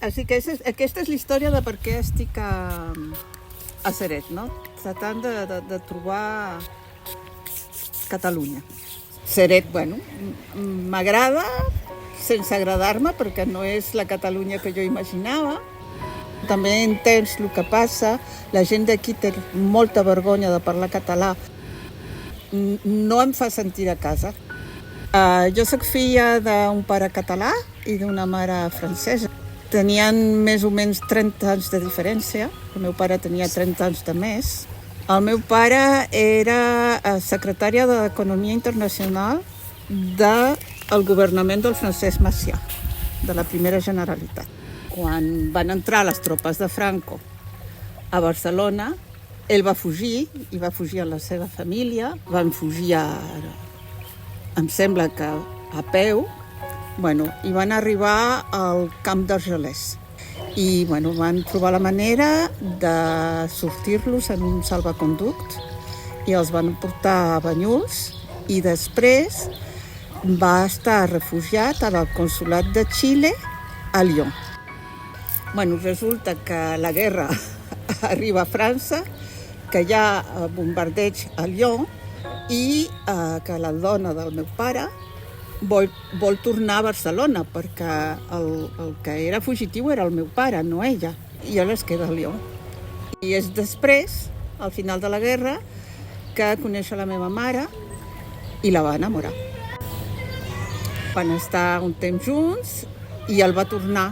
Així que aquesta és la història de per què estic a Ceret, no? Tratant de trobar Catalunya. Ceret, bueno, m'agrada sense agradar-me perquè no és la Catalunya que jo imaginava. També entens el que passa, la gent d'aquí té molta vergonya de parlar català. No em fa sentir a casa. Jo soc filla d'un pare català i d'una mare francesa. Tenien més o menys 30 anys de diferència. El meu pare tenia 30 anys de més. El meu pare era secretària d'Economia Internacional del governament del Francesc Macià, de la primera Generalitat. Quan van entrar les tropes de Franco a Barcelona, ell va fugir, i va fugir amb la seva família. Van fugir, em sembla que a peu, i van arribar al camp d'Argelès. I van trobar la manera de sortir-los en un salvaconduct i els van portar a Banyuls, i després va estar refugiat al consolat de Xile a Lyon. Resulta que la guerra arriba a França, que hi ha bombardeig a Lyon i que la dona del meu pare vol tornar a Barcelona perquè el que era fugitiu era el meu pare, no ella, i ella es queda a Lyon. I és després, al final de la guerra, que coneix la meva mare i la va enamorar. Van estar un temps junts i el va tornar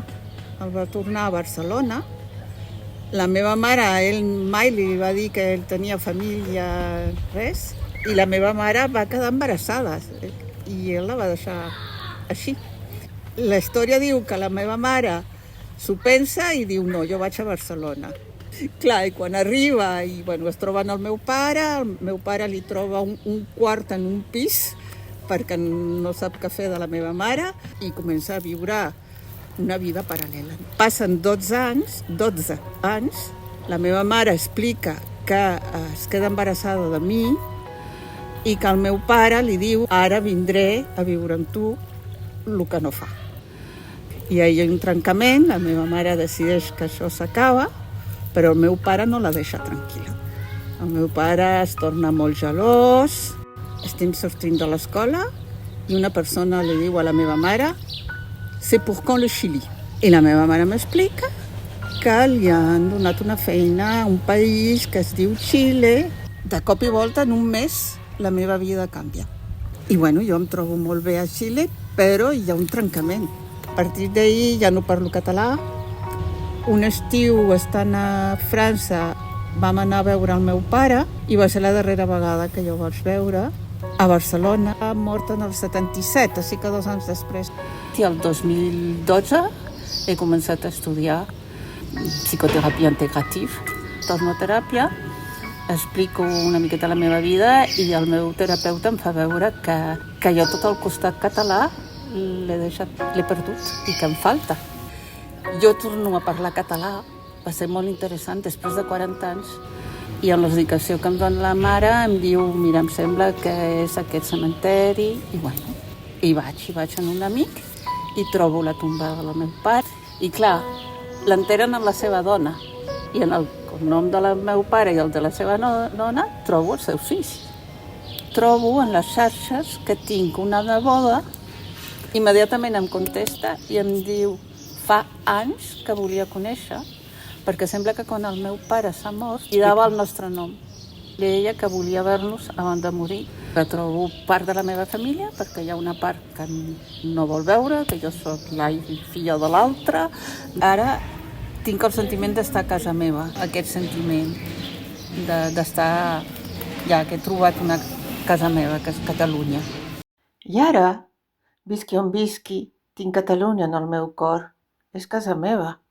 a Barcelona. La meva mare, ell mai li va dir que ell tenia família, res, i la meva mare va quedar embarassada i ell la va deixar així. La història diu que la meva mare s'ho pensa i diu no, jo vaig a Barcelona. Clar, i quan arriba i es troben el meu pare li troba un quart en un pis perquè no sap què fer de la meva mare i comença a viure una vida paral·lela. Passen 12 anys, la meva mare explica que es queda embarassada de mi i que el meu pare li diu ara vindré a viure amb tu el que no fa. I hi ha un trencament, la meva mare decideix que això s'acaba, però el meu pare no la deixa tranquil·la. El meu pare es torna molt gelós, estem sortint de l'escola i una persona li diu a la meva mare «C'est pour quand le Chili?» I la meva mare m'explica que li han donat una feina a un país que es diu Xile. De cop i volta, en un mes, la meva vida canvia. I jo em trobo molt bé a Xile, però hi ha un trencament. A partir d'ahir ja no parlo català. Un estiu, estant a França, vam anar a veure el meu pare i va ser la darrera vegada que jo el vaig veure a Barcelona. Ha mort en el 77, així que 2 anys després. I el 2012 he començat a estudiar psicoteràpia integrativa, tornoteràpia. Explico una miqueta la meva vida i el meu terapeuta em fa veure que jo tot el costat català l'he perdut i que em falta. Jo torno a parlar català, va ser molt interessant després de 40 anys, i en l'explicació que em dona la mare em diu mira, em sembla que és aquest cementeri, i vaig en un amic i trobo la tomba del meu pare, i clar, l'enteren en la seva dona, i en el cognom del meu pare i el de la seva dona trobo els seus fills. Trobo en les xarxes que tinc una neboda, immediatament em contesta i em diu fa anys que volia conèixer, perquè sembla que quan el meu pare s'ha mort, li dava el nostre nom. Deia que volia veure-nos abans de morir. Retrobo part de la meva família, perquè hi ha una part que no vol veure, que jo soc la filla de l'altra. Ara tinc el sentiment d'estar a casa meva, aquest sentiment d'estar, ja que he trobat una casa meva, que és Catalunya. I ara, visqui on visqui, tinc Catalunya en el meu cor. És casa meva.